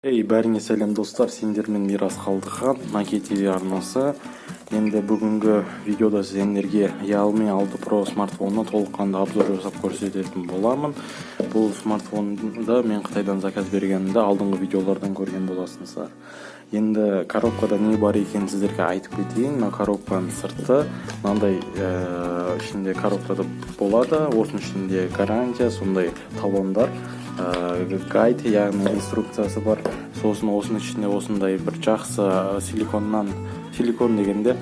Бәріңе сәлем достар, сендермен Мирас Қалдыхан, Наки ТВ арнасы. Енді бүгінгі видеода сендерге Xiaomi 6 Pro смартфонына толыққанды обзор жасап көрсететін боламын. Бұл смартфонды мен Қытайдан заказ бергенімді алдыңғы видеолардан көрген боласыңыздар. Енді коробкада не бар екенін сіздерге айтып кетейін. Мына коробканың сырты мынандай ішінде коробкада болады. Осының ішінде гарантия, сондай талондар, гайд, яғни инструкциясы бар. Сосын осының ішінде осындай бір жақсы силикон дегенде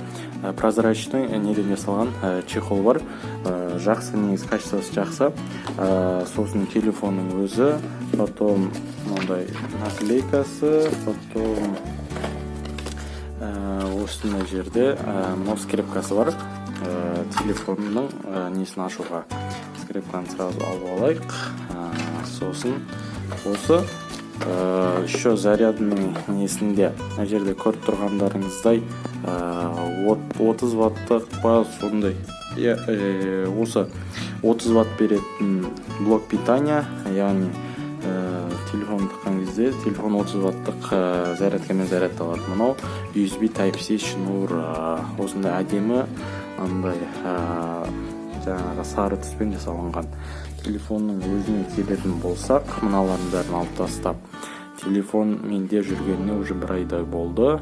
прозрачный неден жасалған чехол бар. Жақсы, негізі качествосы жақсы. Сосын телефонның өзі, потом мынандай наклейкасы, потом осындай жерде скрепкасы бар. Телефонның несін ашуға скрепканы сразу алып алайық. Сосын осы еще зарядның несінде мына жерде көріп тұрғандарыңыздай 30 ваттық па сондай осы 30 ватт беретін блок питания, яғни телефон тыққан кезде телефон 30 ваттық зарядкамен зарядталады. Мынау USB Type-C шнур, осындай әдемі андай жаңағы сары түспен жасалынған. Телефонның өзіне келетін болсақ, мыналардың бәрін алып тастап, телефон менде жүргеніне уже бір айдай болды.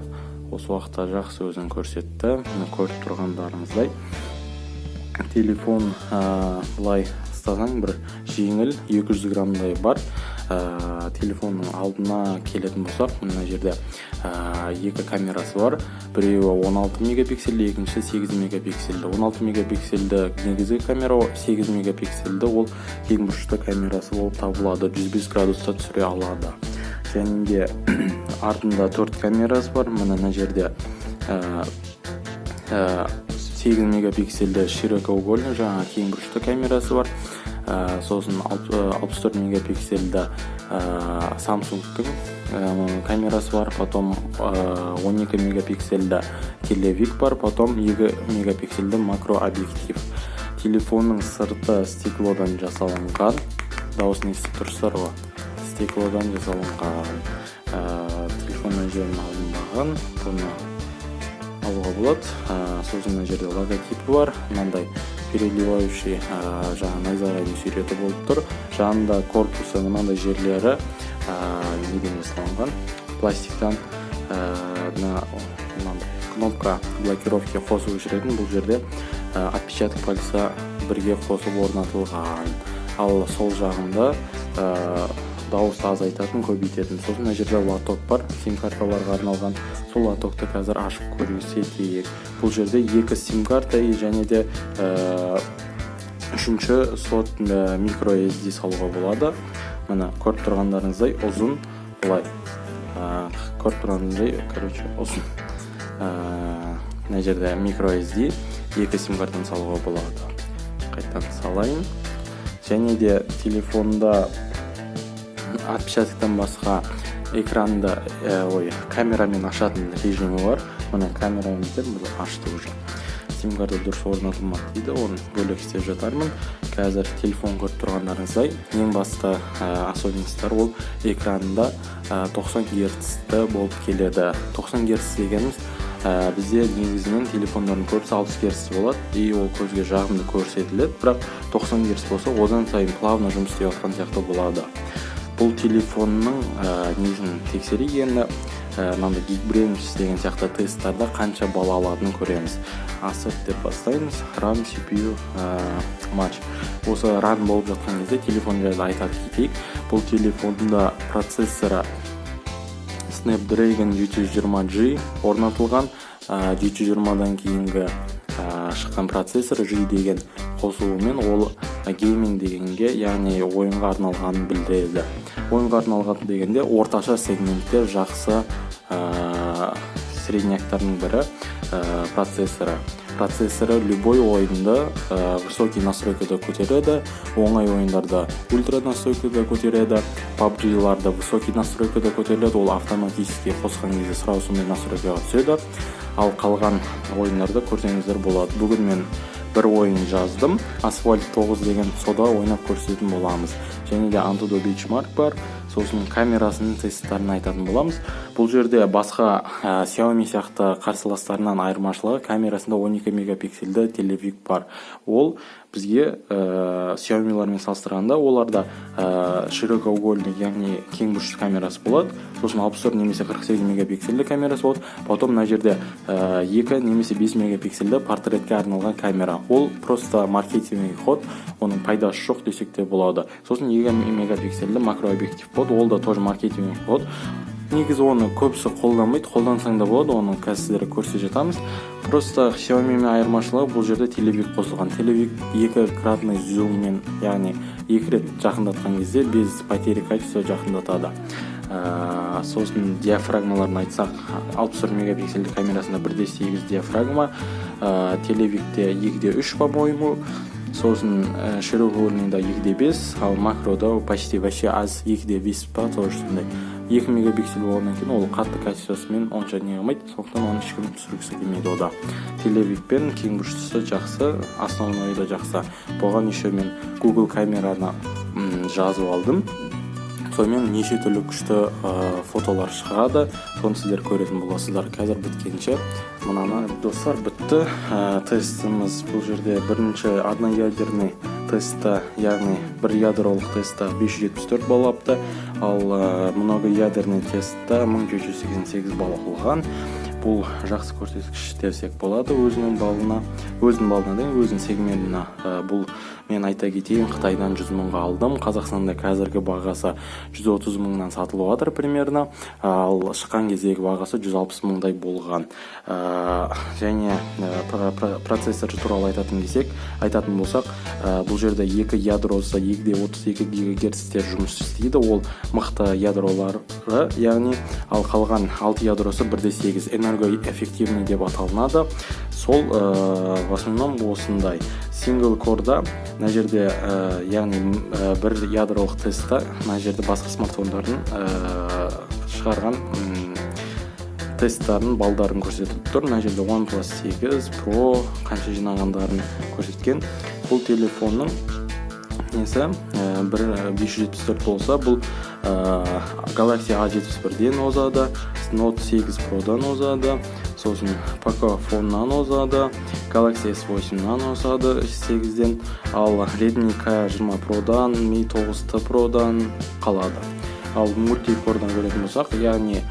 Осы уақытта жақсы өзін көрсетті. Мына көріп тұрғандарыңыздай телефон былай ұстасаң бір жеңіл 200 граммдай бар. Телефонның алдына келетін болсақ, мына жерде екі камерасы бар. Біреуі 16 мегапиксельді, екінші 8 мегапиксельді. 16 мегапиксельді негізгі камера, 8 мегапиксельді ол кең бұрышты камерасы болып табылады. 105 градуста түсіре алады. Және де артында 4 камерасы бар. Мына жерде 8 мегапиксельді широкоугольный жаңа кең бұрышты камерасы бар. Сосын 64 мегапиксельді Samsung-тың камерасы бар. Потом 12 мегапиксельді телевик бар. Потом 2 мегапиксельді макрообъектив. Телефонның сырты стеклодан жасалынған. Дауысын естіп тұрсыздар ғой. Стеклодан жасалынған. Телефонның жерін алынбаған. Бұны алуға болады. Сосын жерде логотипі бар. Мынандай переливающий жаңа найзағайдың суреті болып тұр. Жанында корпусы мынандай жерлері неден жасалынған, пластиктан. Кнопка блокировки қосып жүретін. Бұл жерде отпечаток пальца бірге қосып орнатылған. Ал сол жағында дауысты азайтатын, көбейтетін. Сосын мына жерде лоток бар, сим-карталарға арналған. Сол лотокты қазір ашып көрсетейік. Бұл жерде 2 сим-карта және де үшінші слот микро SD салуға болады. Мына көріп тұрғандарыңыздай ұзын, былай. Көріп тұрғандарыңыздай, ұзын. Мына жерде микро SD 2 сим-картаны салуға болады. Қайтадан салайын. Және де телефонда отпечатоктан басқа экранда камерамен ашатын режимі бар. Мына камерамен біз ашты уже. Сим-карта дұрыс орнатылмады дейді, оны бөлек істеп жатармын. Қазір телефон көріп тұрғандарыңыздай ең басты особенностьтар ол экранында 90 Гц болып келеді. 90 Гц дегеніміз бізде негізінен телефондардың көбісі 60 Гц болады, и ол көзге жағымды көрсетіледі. Бірақ 90 Гц болса, одан сайын плавно жұмыс істеп жатқан сияқты болады. Бұл телефонның несін тексерейік енді. Мынандай Geekbrains деген сияқты тесттарда қанша балл алатынын көреміз. Asset деп бастаймыз. RAM, CPU, матч. Осы RAM болып жатқан кезде телефон жайлы айтып кетейік. Бұл телефонда процессоры Snapdragon 720G орнатылған. 720-дан кейінгі шыққан процессор G деген қосылуымен ол гейминг дегенге, яғни ойынға арналғанын білдіреді. Ойынға арналған дегенде орташа сегментте жақсы средняктардың бірі процессоры. Процессоры любой ойында высокий настройкада көтереді, оңай ойындарда ультра настройкада көтереді, PUBG-ларда высокий настройкада көтереді, ол автоматически қосқан кезде сразу сондай настройкаға түседі. Ал қалған ойындарда көрсеңіздер болады. Бүгін мен бір ойын жаздым. Asphalt 9 деген сода ойнап көрсететін боламыз. Және де Antutu Benchmark бар. сосын камерасының тесттарын айтатын боламыз. Бұл жерде басқа Xiaomi сияқты қарсыластарынан айырмашылығы, камерасында 12 мегапиксельді телевик бар. Ол бізге Xiaomi'лармен салыстырғанда оларда широкоугольный, яғни кең бұрышты камерасы болады. Сосын 64 немесе 48 мегапиксельді камерасы болады. Потом мына жерде 2 немесе 5 мегапиксельді портретке арналған камера. Ол просто маркетинг ход, оның пайдасы жоқ десек те болады. Сосын 2 мегапиксельді макрообъектив болады. Ол да тоже маркетинг ход. Негізі оны көбісі қолданбайды, қолдансаң да болады, оны қазір сіздерге көрсетіп жатамыз. Просто Xiaomi-мен айырмашылығы, бұл жерде телевик қосылған. Телевик 2-кратный зуммен, яғни 2 рет жақындатқан кезде без потери качества жақындатады. Сосын диафрагмаларын айтсақ, 64 мегапиксельді камерасында 1.8 диафрагма, телевикте 2.3 по-моему, сосын широкоугольныйда 2.5, ал макрода почти вообще аз 2.5 па, тоже сондай. 2 мегапиксель болғаннан кейін ол қатты качествосымен онша не қылмайды, сондықтан оны ешкім түсіргісі келмейді ода. Телевикпен кең бұрыштысы жақсы, основной да жақсы. Бұған еще мен Google камераны жазып алдым. Сонымен неше түрлі күшті фотолар шығады, соны сіздер көретін боласыздар. Қазір біткенше мынаны достар бітті. Тестіміз бұл жерде бірінші одноядерный тестта, яғни бір ядролық тестта 574 балл алыпты, ал многоядерный тестта 1788 балл алған. Бұл жақсы көрсеткіш десек болады өзінің балына дейін, өзінің сегментіне. Бұл мен айта кетейін, Қытайдан 100 мыңға алдым. Қазақстанда қазіргі бағасы 130 мыңнан сатылып жатыр примерно, ал шыққан кездегі бағасы 160 мыңдай болған. Және процессор туралы айтатын болсақ, бұл жерде 2 ядросы 2.32 ГГц жұмыс істейді. Ол мықты ядролары, яғни ал қалған 6 ядросы 1.8 энергоэффективный деп аталынады. Сол в основном осындай сингл корда, мына жерде яғни бір ядролық тестта, мына жерде басқа смартфондардың шығарған тесттарын балдарын көрсетіп тұр. Мына жерде OnePlus 8 Pro қанша жинағандарын көрсеткен. Бұл телефонның несі 574 болса, бұл Galaxy A71-ден озады, Note 8 Pro-дан озады, сосын Pocophone-нан озады, Galaxy S8-нан озады 8-ден, ал Redmi K20 Pro-дан, Mi 9 Pro-дан қалады. Ал мультикордан көретін болсақ, яғни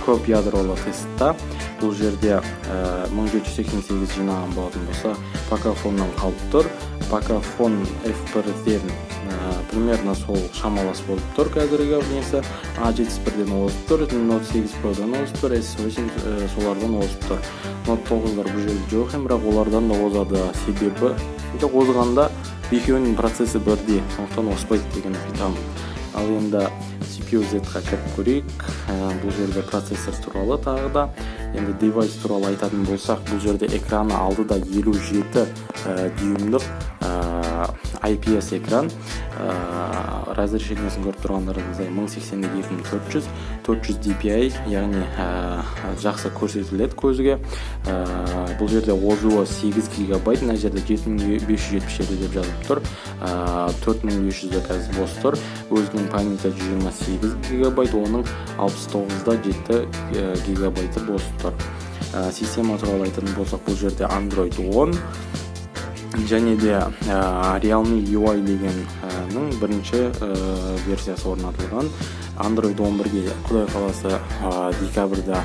көп ядролы тестта бұл жерде 1788 жинаған болатын болса, Pocophone-нан қалып тұр. Pocophone F1-ден примерно сол шамалас болып тұр қазіргі несі. A71-ден озып тұр, Note 8 Pro-дан озып тұр, S8 солардан озып тұр. Note 9-лар бұл жерде жоқ, бірақ олардан да озады. Себебі озғанда екеуінің процесі бірдей, сондықтан оспайды деген айтамын. Ал енді CPU-Z-ға кіріп көрейік. Бұл жерде процессор туралы тағы да. Енді девайс туралы айтатын болсақ, бұл жерде экраны алдыда 57 дюймдық IPS экран. Разрешениесін көріп тұрғандарыңыздай 1080-2400, 400 DPI, яғни жақсы көрсетіледі көзге. Бұл жерде озуы 8 гигабайт, мына жерде 7577 деп жазып тұр. 4500 қазір бос тұр. Өзінің памяті 128 гигабайт, оның 69-да 7 гигабайты бос тұр. Система туралы айтатын болсақ, бұл жерде Android 10 және де Realme UI дегеннің бірінші версиясы орнатылған. Android 11-ге құдай қаласы декабрьда,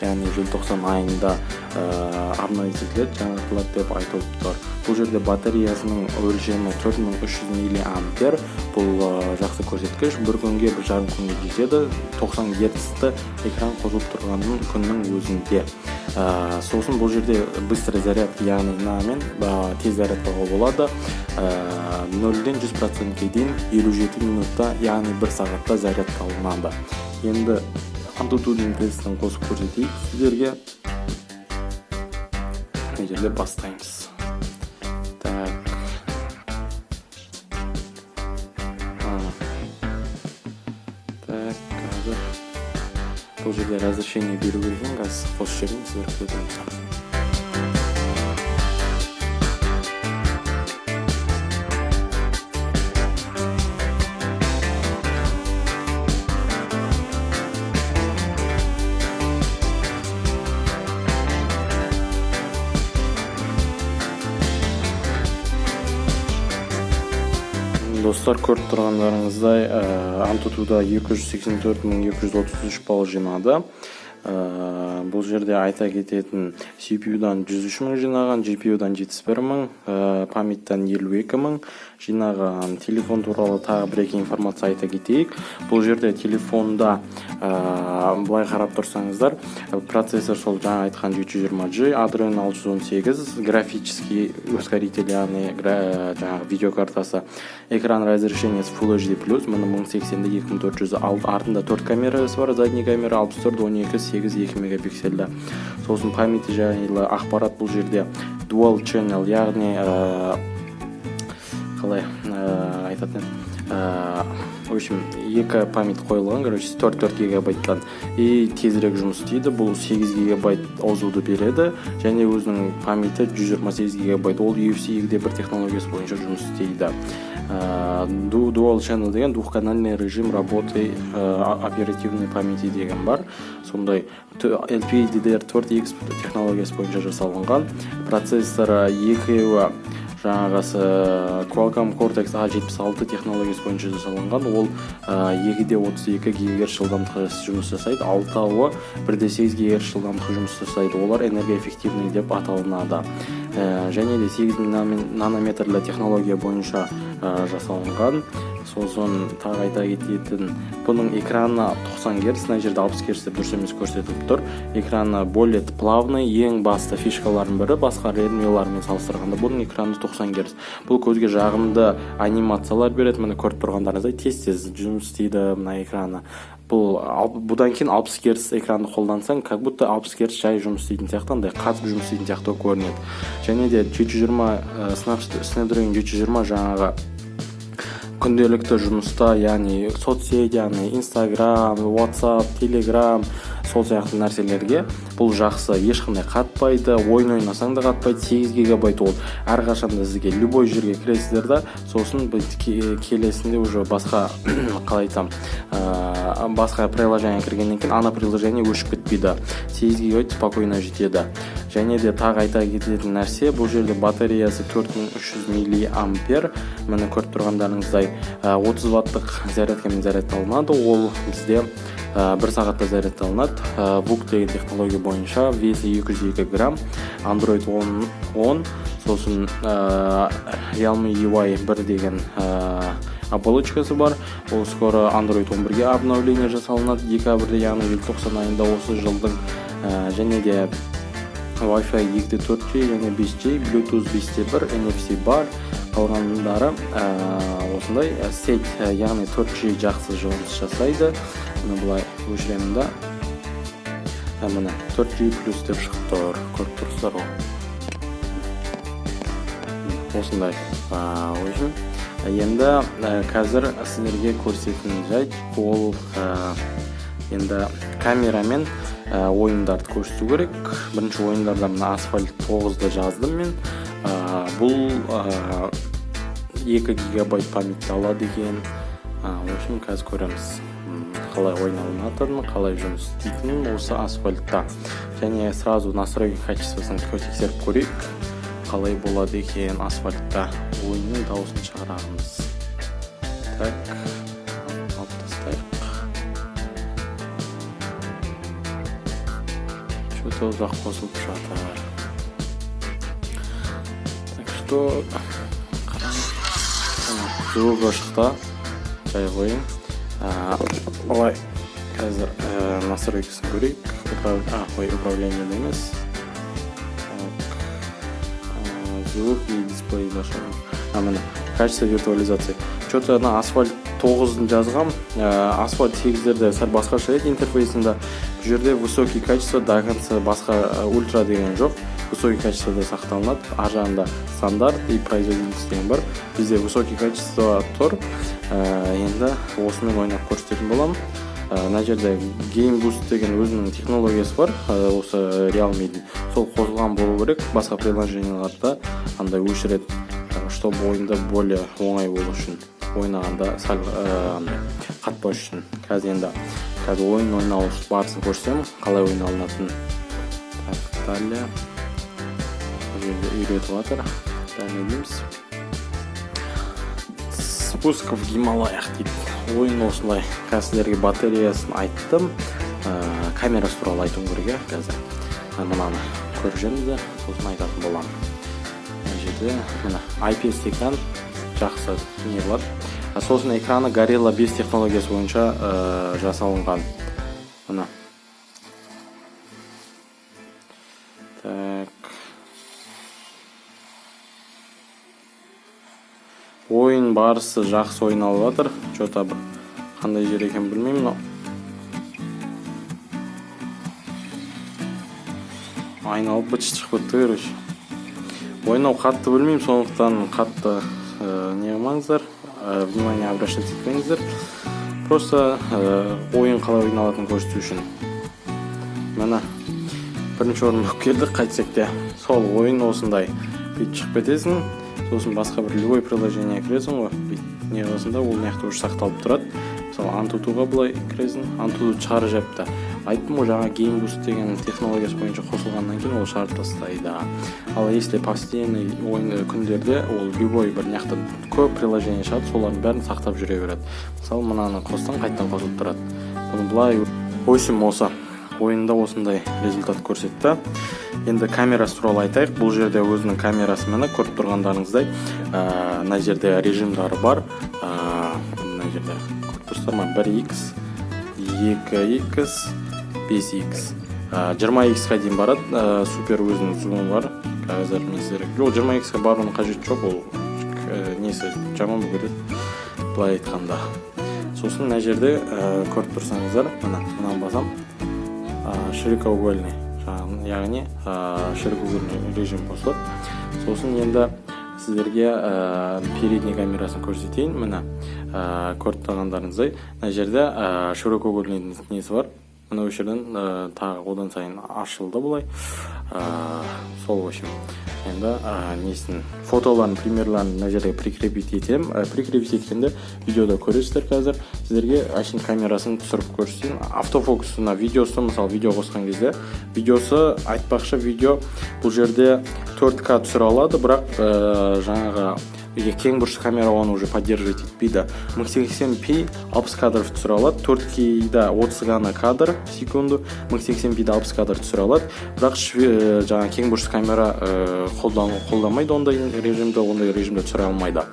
яғни желтоқсан айында арнайы етіледі, жаңартылады деп айтылып тұр. Бұл жерде батареясының өлшемі 4300 мА. Бұл жақсы көрсеткіш. Bir күнге 1,5 күнге жетеді. 90 Гц-ті экран қосылып тұрғанның күннің өзінде. Сосын бұл жерде быстрый заряд, яғни намен тез зарядтауға болады. 0-ден 100%-ге дейін 57 минутта, яғни 1 сағатта зарядталынады. Енді AnTuTu-дің тестін қосып көрсетейік сіздерге. Мына жерде бастаймыз. Бұл жерде разрешение беру керек, қазір қосып жіберейін, сіздер көреміз. достар, көріп тұрғандарыңыздай Antutu'да 284.233 балл жинады. Бұл жерде айта кететін CPU-дан 103.000 жинаған, GPU-дан 71.000, памяттан 52.000 жинаған. Телефон туралы тағы бір-екі информация айта кетейік. Бұл жерде телефонда былай қарап тұрсаңыздар, процессор сол жаңа айтқан 720G, Adreno 618, графический ускоритель, яғни жаңағы видеокартасы, экран разрешениесі Full HD+, мұны 1080-2400, артында 4 камерасы бар, задний камера 64, 12, 8, 2 мегапиксельді. Сосын памяти жайлы ақпарат бұл жерде Dual Channel, яғни қалай айтатын, в общем, екі память қойылған, 4 гигабайттан и тезірек жұмыс істейді. Бұл 8 гигабайт ауызуды береді, және өзінің памяті 128 гигабайт. Ол UFC 2.1 технологиясы бойынша жұмыс істейді. Dual Channel деген двухканальный режим работы оперативной памяти деген бар. Сондай LPDDR4X технологиясы бойынша жасалынған. Процессоры екеуі жаңағысы Qualcomm Cortex A76 технологиясы бойынша жасалынған. Ол 2.32 ГГц жылдамдыққа жұмыс жасайды, алтауы 1.8 ГГц жылдамдыққа жұмыс жасайды. Олар энергоэффективный деп аталынады. Және де 8 нанометрлі технология бойынша жасалынған. Сосын тағы айта кететін, бұның экраны 90 Гц, мына жерде 60 Гц деп дұрыс емес көрсетіліп тұр. Экраны более плавный, ең басты фишкалардың бірі, басқа Redmi'лармен салыстырғанда бұның экраны 90 Гц. Бұл көзге жағымды анимациялар береді. Міне көріп тұрғандарыңыздай тез-тез жұмыс істейді мына экраны. Бұдан кейін 60 Гц экранды қолдансаң, как будто 60 Гц жай жұмыс істейтін сияқты, андай қатып жұмыс істейтін сияқты көрінеді. Және де 720 Snapdragon 720 жаңағы күнделікті жұмыста, яғни соцсет, яғни Instagram, WhatsApp, Telegram, сол сияқты нәрселерге бұл жақсы, ешқандай қатпайды, ойын ойнасаң да қатпайды. 8 гигабайт ол әрқашанда сізге любой жерге кіресіздер да, сосын келесінде уже басқа қалай айтсам, басқа приложение кіргеннен кейін ана приложение өшіп кетпейді. 8 гигабайт спокойно жетеді. Және де тағы айта кететін нәрсе, бұл жерде батареясы 4300 миллиампер. Міне көріп тұрғандарыңыздай 30 ваттық зарядкамен зарядталынады. Ол бізде 1 сағатта зарядталынады. VOOC деген технология бойынша, весі 202 грамм, Android 10, сосын Realme UI 1 деген оболочкасы бар. Ол скоро Android 11-ге обновление жасалынады декабрьде, яғни желтоқсан айында осы жылдың. Және де Wi-Fi 2.4G және 5G, Bluetooth 5.1, NFC бар. Қалғандары осындай сет, яғни 4G жақсы жұмыс жасайды. Мұны бұлай өшіремін да. Мұны 4G плюс деп шығып тұр. Көріп тұрсыздар ғой. Осындай. Енді қазір сіздерге көрсететін жайт, ол енді камерамен ойындарды көрсету керек. Бірінші ойындарда мына Asphalt 9-ды жаздым мен. Бұл 2 гигабайт память алады екен. В общем, қазір көреміз қалай ойналынатынын, қалай жұмыс істейтінін осы Asphalt-та. Және сразу настройки качествосын тексеріп көрейік, қалай болады екен Asphalt-та. Ойынның дауысын шығарамыз. Так, алып тастайық. Что-то ұзақ қосылып жатыр. Так что звугі шықты, жай қойын. Олай, қазір настройкасын көрейік. Управление емес. Звук и дисплей зашел. Міне, качество виртуализации. Что-то на Asphalt 9-ын жазғам. Asphalt 8-дерде сәл басқаша еді интерфейсінде. Бұл жерде высокий качество, до конца басқа ультра деген жоқ. Высокий качествода сақталынады. Ар жағында стандарт и производительность деген бар. Бізде высокий качество тұр. Енді осымен ойнап көрсететін болам. Мына жерде Game Boost деген өзінің технологиясы бар. Осы Realme-дің. Сол қосылған болу керек. Басқа приложенияларда андай өшіреді, чтобы ойында более оңай болу үшін. Ойнағанда сәл қатпау үшін. Қазір ойын ойнау барысын көрсем, қалай ойналынатын. Далее үйретіп жатыр. Далее дейміз. Спуск в Гималаях дейді. Ойын осылай. Қазір сіздерге батареясын айттым. Камерасы туралы айтуым керек қазір. Мынаны көріп жүрміз, сосын айтатын боламын. Мына жерде мына IPS экран жақсы не болады. Сосын экраны Gorilla 5 технологиясы бойынша жасалынған. Мына. Так. Ойын барысы жақсы ойналып жатыр. Что-то бір қандай жер екен білмеймін, но айналып быт шығып кетті, короче. Ойнау қатты білмеймін, сондықтан қатты не қылмаңыздар, внимание обращать етпеңіздер. Просто ойын қалай ойналатынын көрсету үшін. Мына бірінші орын болып келдік, қайтсек те. Сол ойын осындай бүйтіп шығып кетесің. Сосын басқа бір любой приложение кіресің ғой. Не қыласында ол маяқта уже сақталып тұрады. Мысалы Antutu'ға былай кіресің, Antutu шығарып жапты. Айттым ғой, жаңа Game Boost деген технологиясы бойынша қосылғаннан кейін ол шығарып тастайды. Ал если постоянный ойын күндерде ол любой бір маяқта көп приложение шығады, солардың бәрін сақтап жүре береді. Мысалы мынаны қоссаң қайтадан қосылып тұрады. Бұны былай осы ойында осындай результат көрсетті. Енді камерасы туралы айтайық. Бұл жерде өзінің камерасы мені көріп тұрғандарыңыздай, мына жерде режимдары бар. Мына жерде көріп тұрсыздар ма? 1x, 2x, 5x, 20x-қа дейін барады. Супер өзінің зумы бар. Қазір мен сіздерге 20x-қа баруының қажеті жоқ, ол несі жаман көреді. Былай айтқанда. Сосын мына жерде көріп тұрсаңыздар, мынаны басам. Широкоугольный, яғни широкоугольный режим қосылады. Сосын енді сіздерге передний камерасын көрсетейін. Мына көріп тұрғандарыңыздай, мына жерде широкоугольный несі бар. Мына өшірден тағы одан сайын ашылды бұлай. Сол общем. Енді несін фотоларын, примерларын мына жерге прикрепить етем. Прикрепить еткенде видеода көресіздер қазір. Сіздерге ашын камерасын түсіріп көрсетейін. Автофокусына видеосы, мысалы видео қосқан кезде, видеосы айтпақшы видео бұл жерде 4К түсіре алады, бірақ жаңағы кең бұрышты камера оны уже поддерживать етпейді. 1080p 60 кадров түсіре алады, 4K-да 30 ғана кадр секунду, 1080p-да 60 кадр түсіре алады. Бірақ жаңа кең бұрышты камера қолдамайды ондай режимде түсіре алмайды.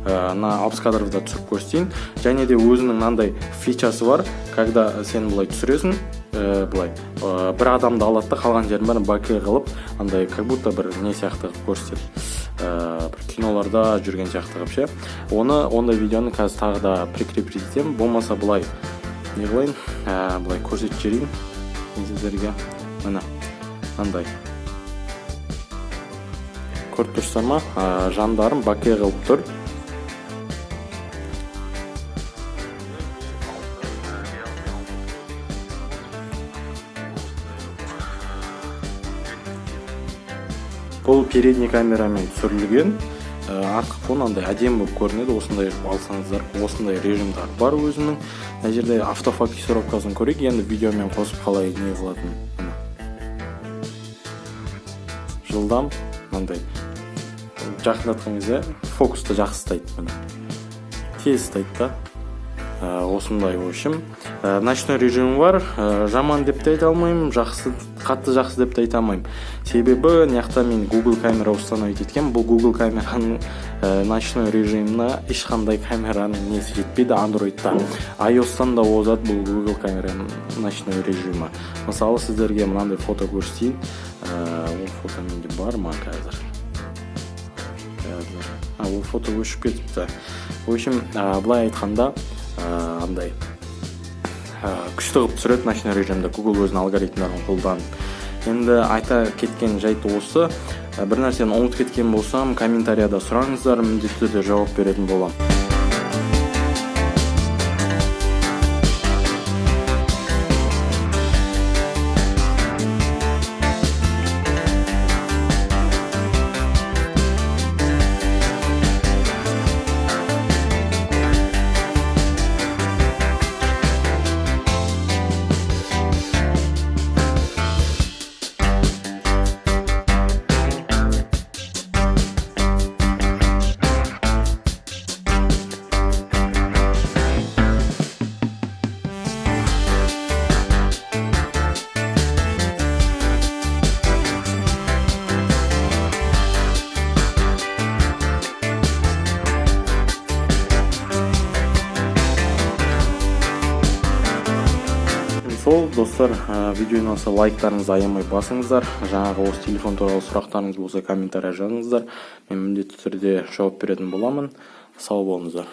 На 60 кадрда түсіріп көрсетейін. Және де өзінің мынандай фичасы бар, когда сен былай түсіресің, былай бір адамды алады да қалған жерін бәрін баке қылып, андай как будто бір не сияқты көрсетеді. Бір киноларда жүрген сияқты қылып ше. Ондай видеоны қазір тағы да прикрепить етемін. Болмаса былай не қылайын, былай көрсетіп жіберейін сіздерге. Мынандай көріп тұрсыздар ма? Жандарым баке қылып тұр. Бұл передний камерамен түсірілген. Артқы фон андай әдемі болып көрінеді. Осындай алсаңыздар, осындай режимдар бар өзінің. Мына жерде автофокусировкасын көрейік. Енді видеомен қосып қалай не қылатын. Жылдам, мынандай жақындатқан кезде фокусты жақсы ұстайды. Тез ұстайды да. Осындай общем. Ночной режимі бар. Жаман деп те айта алмаймын, қатты жақсы деп те айта алмаймын. Себебі мынаяқта мен Google камера установить еткен. Бұл Google камераның ночной режиміне ешқандай камераның несі жетпейді Android'та. iOS-тан да озады бұл Google камераның ночной режимі. Мысалы сіздерге мынандай фото көрсетейін. Ол фото менде бар ма қазір? Ол фото өшіп кетіпті. В общем, былай айтқанда андай күшті қылып түсіреді ночной режимде, Google өзінің алгоритмдарын қолданып. Енді айта кеткен жайты осы. Бір нәрсені ұмытып кеткен болсам, комментарияда сұраңыздар, міндетті түрде жауап беретін боламын. сол достар, видео ұнаса лайктарыңызды аямай басыңыздар. Жаңағы осы телефон туралы сұрақтарыңыз болса комментария жазыңыздар. Мен міндетті түрде жауап беретін боламын. Сау болыңыздар.